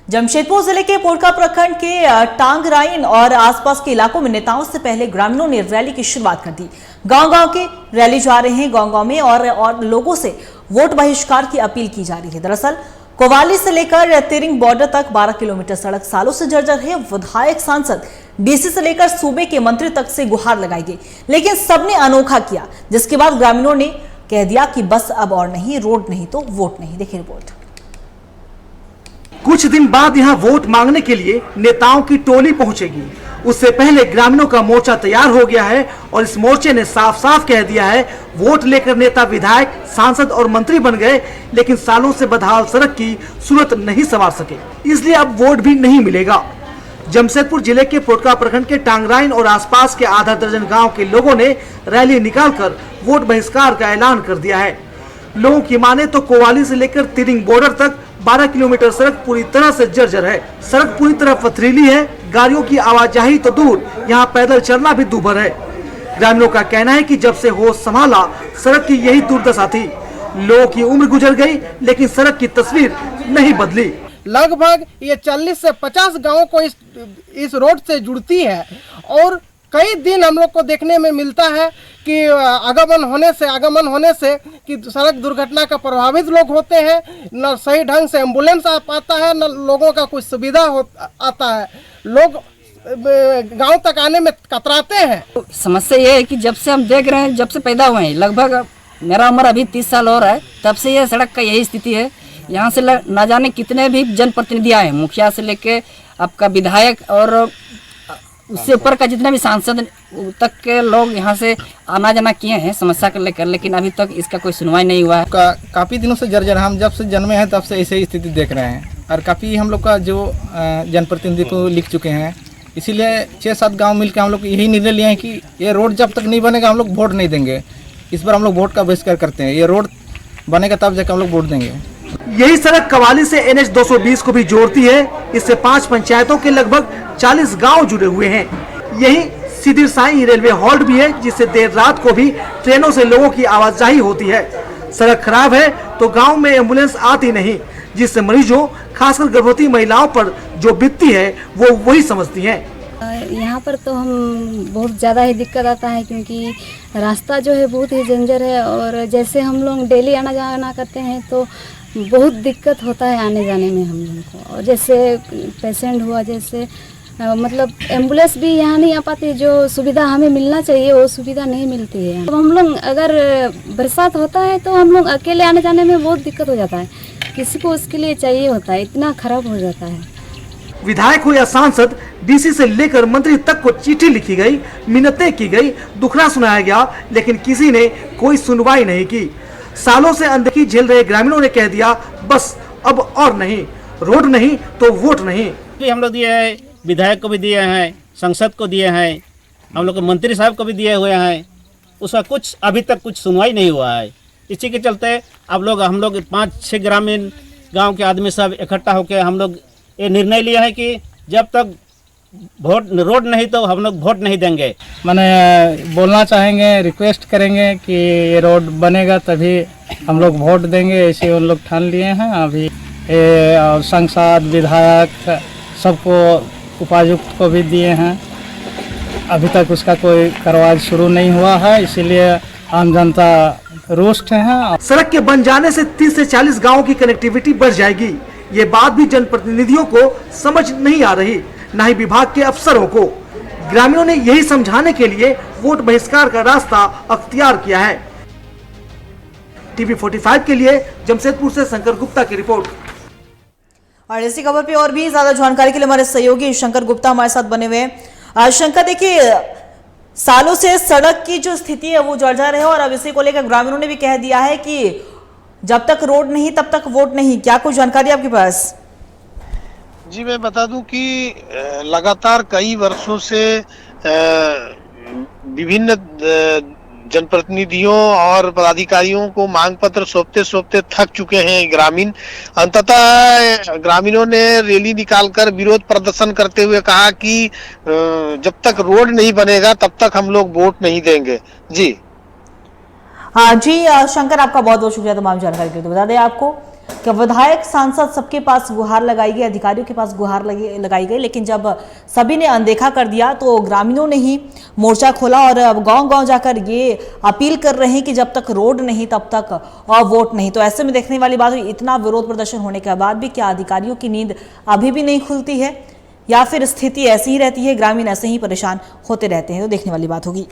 जमशेदपुर जिले के पोड़का प्रखंड के टांगराइन और आसपास के इलाकों में नेताओं से पहले ग्रामीणों ने रैली की शुरुआत कर दी। गांव-गांव के रैली जा रहे हैं गांव-गांव में और लोगों से वोट बहिष्कार की अपील की जा रही है। दरअसल कोवाली से लेकर तिरिंग बॉर्डर तक 12 किलोमीटर सड़क सालों से जर्जर है। विधायक, सांसद, डीसी से लेकर सूबे के मंत्री तक से गुहार लगाई गई, लेकिन सबने अनोखा किया, जिसके बाद ग्रामीणों ने कह दिया कि बस अब और नहीं, रोड नहीं तो वोट नहीं। देखिए रिपोर्ट। कुछ दिन बाद यहां वोट मांगने के लिए नेताओं की टोली पहुंचेगी। उससे पहले ग्रामीणों का मोर्चा तैयार हो गया है और इस मोर्चे ने साफ साफ कह दिया है, वोट लेकर नेता, विधायक, सांसद और मंत्री बन गए, लेकिन सालों से बदहाल सड़क की सूरत नहीं संवार सके, इसलिए अब वोट भी नहीं मिलेगा। जमशेदपुर जिले के पोड़का प्रखंड के टांगराइन और आसपास के आधा दर्जन गाँव के लोगों ने रैली निकालकर वोट बहिष्कार का ऐलान कर दिया है। लोगों की माने तो कोवाली से लेकर तिरिंग बॉर्डर तक 12 किलोमीटर सड़क पूरी तरह से जर्जर है। सड़क पूरी तरह पथरीली है, गाड़ियों की आवाजाही तो दूर, यहाँ पैदल चलना भी दूभर है। ग्रामीणों का कहना है कि जब से होश संभाला सड़क की यही दुर्दशा थी। लोगों की उम्र गुजर गई, लेकिन सड़क की तस्वीर नहीं बदली। लगभग ये 40 से 50 गाँव को इस रोड से जुड़ती है और कई दिन हम लोग को देखने में मिलता है कि आगमन होने से कि सड़क दुर्घटना का प्रभावित लोग होते हैं, न सही ढंग से एम्बुलेंस आ पाता है, न लोगों का कुछ सुविधा आता है। लोग गांव तक आने में कतराते हैं। समस्या ये है कि जब से हम देख रहे हैं, जब से पैदा हुए हैं, लगभग मेरा उम्र अभी 30 साल हो रहा है, तब से ये सड़क का यही स्थिति है। यहाँ से ना जाने कितने भी जनप्रतिनिधि आए, मुखिया से लेके आपका विधायक और उससे ऊपर का जितने भी सांसद तक के लोग यहाँ से आना जाना किए हैं समस्या को लेकर, लेकिन अभी तक इसका कोई सुनवाई नहीं हुआ है। काफ़ी दिनों से जर्जर, हम जब से जन्मे हैं तब से ऐसे ही स्थिति देख रहे हैं और काफ़ी हम लोग का जो जनप्रतिनिधि को लिख चुके हैं, इसीलिए 6-7 गांव मिलकर हम लोग यही निर्णय लिए हैं कि ये रोड जब तक नहीं बनेगा हम लोग वोट नहीं देंगे। इस बार हम लोग वोट का बहिष्कार करते हैं। ये रोड बनेगा तब जाकर हम लोग वोट देंगे। यही सड़क कवाली से NH 220 को भी जोड़ती है। इससे 5 पंचायतों के लगभग 40 गांव जुड़े हुए हैं। यही सीधी साई रेलवे हॉल्ट भी है, जिससे देर रात को भी ट्रेनों से लोगों की आवाजाही होती है। सड़क खराब है तो गांव में एम्बुलेंस आती नहीं, जिससे मरीजों, खासकर गर्भवती महिलाओं पर जो बीतती है वो वही समझती हैं। यहाँ पर तो हम बहुत ज़्यादा ही दिक्कत आता है, क्योंकि रास्ता जो है बहुत ही जंजर है और जैसे हम लोग डेली आना जाना करते हैं तो बहुत दिक्कत होता है आने जाने में हम लोगों को। और जैसे पेशेंट हुआ, जैसे मतलब एम्बुलेंस भी यहाँ नहीं आ पाती, जो सुविधा हमें मिलना चाहिए वो सुविधा नहीं मिलती है। अब हम लोग अगर बरसात होता है तो हम लोग अकेले आने जाने में बहुत दिक्कत हो जाता है, किसी को उसके लिए चाहिए होता है, इतना खराब हो जाता है। विधायक हो या सांसद, डीसी से लेकर मंत्री तक को चिट्ठी लिखी गई, मिन्नतें की गई, दुखड़ा सुनाया गया, लेकिन किसी ने कोई सुनवाई नहीं की। सालों से अनदेखी झेल रहे ग्रामीणों ने कह दिया, बस अब और नहीं, रोड नहीं तो वोट नहीं। हम लोग दिए हैं, विधायक को भी दिए हैं, सांसद को दिए हैं, हम लोग मंत्री साहब को भी दिए हुए हैं, उसका कुछ अभी तक कुछ सुनवाई नहीं हुआ है। इसी के चलते अब हम लोग 5-6 ग्रामीण गांव के आदमी सब इकट्ठा होकर हम लोग ये निर्णय लिया है कि जब तक रोड नहीं तो हम लोग वोट नहीं देंगे। मैंने बोलना चाहेंगे, रिक्वेस्ट करेंगे कि ये रोड बनेगा तभी हम लोग वोट देंगे, ऐसे उन लोग ठान लिए हैं। अभी और सांसद, विधायक सबको, उपायुक्त को भी दिए हैं, अभी तक उसका कोई कार्रवाई शुरू नहीं हुआ है, इसीलिए आम जनता रुष्ट है। सड़क के बन जाने से 30 से 40 गाँव की कनेक्टिविटी बढ़ जाएगी। ये बात भी जनप्रतिनिधियों को समझ नहीं आ रही, न ही विभाग के अफसरों को। ग्रामीणों ने यही समझाने के लिए वोट बहिष्कार का रास्ता अख्तियार किया है। TV 45 के लिए जमशेदपुर से शंकर गुप्ता की रिपोर्ट। और इसी खबर पे और भी ज्यादा जानकारी के लिए हमारे सहयोगी शंकर गुप्ता हमारे साथ बने हुए हैं। शंकर, देखिए, सालों से सड़क की जो स्थिति है वो जर्जर है और अब इसी को लेकर ग्रामीणों ने भी कह दिया है कि जब तक रोड नहीं तब तक वोट नहीं। क्या कुछ जानकारी आपके पास? जी, मैं बता दूं कि लगातार कई वर्षों से विभिन्न जनप्रतिनिधियों और पदाधिकारियों को मांग पत्र सौंपते थक चुके हैं ग्रामीण। अंततः ग्रामीणों ने रैली निकालकर विरोध प्रदर्शन करते हुए कहा कि जब तक रोड नहीं बनेगा तब तक हम लोग वोट नहीं देंगे। जी हाँ जी शंकर, आपका बहुत बहुत शुक्रिया तमाम जानकारी के लिए। बता दें आपको कि विधायक सांसद सबके पास गुहार लगाई गई, अधिकारियों के पास गुहार लगाई गई, लेकिन जब सभी ने अनदेखा कर दिया तो ग्रामीणों ने ही मोर्चा खोला और अब गांव-गांव जाकर ये अपील कर रहे हैं कि जब तक रोड नहीं तब तक और वोट नहीं। तो ऐसे में देखने वाली बात हुई, इतना विरोध प्रदर्शन होने के बाद भी क्या अधिकारियों की नींद अभी भी नहीं खुलती है या फिर स्थिति ऐसी ही रहती है, ग्रामीण ऐसे ही परेशान होते रहते हैं? तो देखने वाली बात होगी।